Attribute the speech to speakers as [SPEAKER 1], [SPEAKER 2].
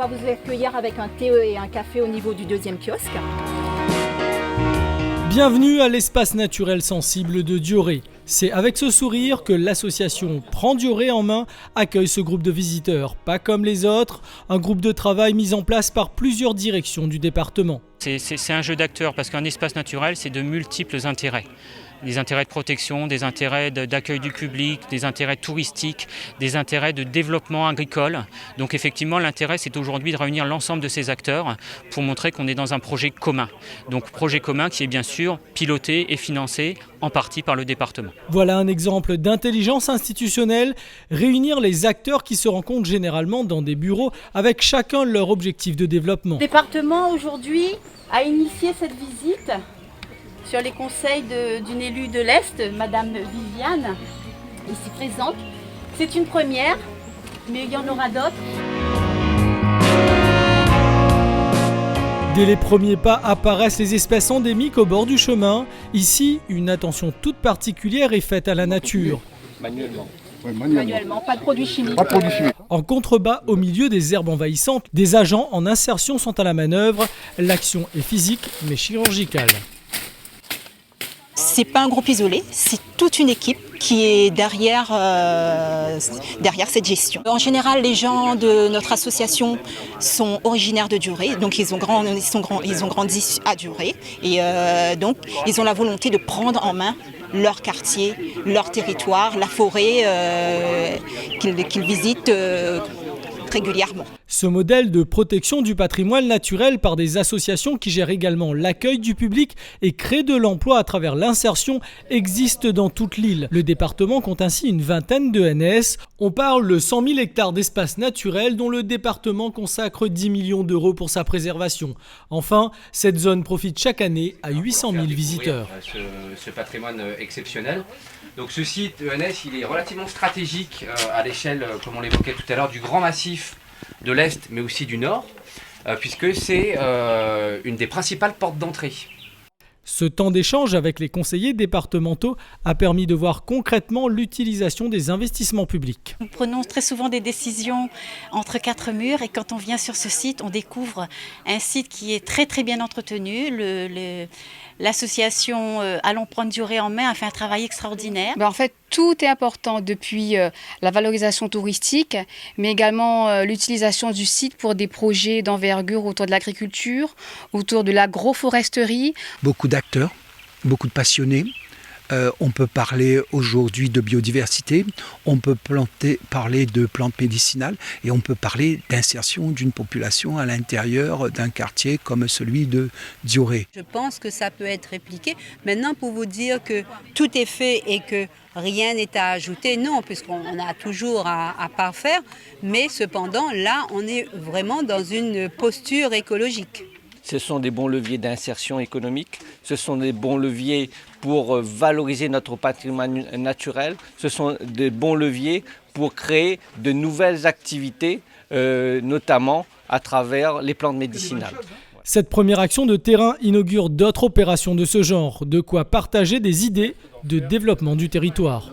[SPEAKER 1] va vous accueillir avec un thé et un café au niveau du deuxième kiosque.
[SPEAKER 2] Bienvenue à l'espace naturel sensible de Dioré. C'est avec ce sourire que l'association Prends Dioré en main accueille ce groupe de visiteurs. Pas comme les autres, un groupe de travail mis en place par plusieurs directions du département.
[SPEAKER 3] C'est un jeu d'acteurs parce qu'un espace naturel, c'est de multiples intérêts. Des intérêts de protection, des intérêts d'accueil du public, des intérêts touristiques, des intérêts de développement agricole. Donc effectivement, l'intérêt, c'est aujourd'hui de réunir l'ensemble de ces acteurs pour montrer qu'on est dans un projet commun. Donc projet commun qui est bien sûr piloté et financé en partie par le département.
[SPEAKER 2] Voilà un exemple d'intelligence institutionnelle, réunir les acteurs qui se rencontrent généralement dans des bureaux avec chacun leur objectif de développement.
[SPEAKER 1] Le département aujourd'hui a initié cette visite sur les conseils d'une élue de l'Est, Madame Viviane, ici présente. C'est une première, mais il y en aura d'autres.
[SPEAKER 2] Dès les premiers pas apparaissent les espèces endémiques au bord du chemin. Ici, une attention toute particulière est faite à la nature.
[SPEAKER 1] Manuellement, pas de produits chimiques.
[SPEAKER 2] En contrebas, au milieu des herbes envahissantes, des agents en insertion sont à la manœuvre. L'action est physique mais chirurgicale.
[SPEAKER 4] C'est pas un groupe isolé, c'est toute une équipe qui est derrière cette gestion. En général, les gens de notre association sont originaires de Dioré, donc ils ont grandi à Dioré et donc ils ont la volonté de prendre en main leur quartier, leur territoire, la forêt qu'ils visitent régulièrement.
[SPEAKER 2] Ce modèle de protection du patrimoine naturel par des associations qui gèrent également l'accueil du public et créent de l'emploi à travers l'insertion existe dans toute l'île. Le département compte ainsi une vingtaine de NS. On parle de 100 000 hectares d'espace naturel dont le département consacre 10 millions d'euros pour sa préservation. Enfin, cette zone profite chaque année à 800 000 visiteurs.
[SPEAKER 5] Ce patrimoine exceptionnel. Donc ce site ENS, il est relativement stratégique à l'échelle, comme on l'évoquait tout à l'heure, du grand massif de l'Est, mais aussi du Nord, puisque c'est une des principales portes d'entrée.
[SPEAKER 2] Ce temps d'échange avec les conseillers départementaux a permis de voir concrètement l'utilisation des investissements publics.
[SPEAKER 4] Nous prenons très souvent des décisions entre quatre murs et quand on vient sur ce site, on découvre un site qui est très très bien entretenu. L'association Allons prendre Dioré en main a fait un travail extraordinaire.
[SPEAKER 6] En fait, tout est important depuis la valorisation touristique, mais également l'utilisation du site pour des projets d'envergure autour de l'agriculture, autour de l'agroforesterie.
[SPEAKER 7] Beaucoup d'acteurs, beaucoup de passionnés. On peut parler aujourd'hui de biodiversité, on peut parler de plantes médicinales et on peut parler d'insertion d'une population à l'intérieur d'un quartier comme celui de Dioré.
[SPEAKER 8] Je pense que ça peut être répliqué. Maintenant, pour vous dire que tout est fait et que rien n'est à ajouter, non, puisqu'on a toujours à parfaire, mais cependant, là, on est vraiment dans une posture écologique.
[SPEAKER 9] Ce sont des bons leviers d'insertion économique, ce sont des bons leviers pour valoriser notre patrimoine naturel, ce sont des bons leviers pour créer de nouvelles activités, notamment à travers les plantes médicinales.
[SPEAKER 2] Cette première action de terrain inaugure d'autres opérations de ce genre, de quoi partager des idées de développement du territoire.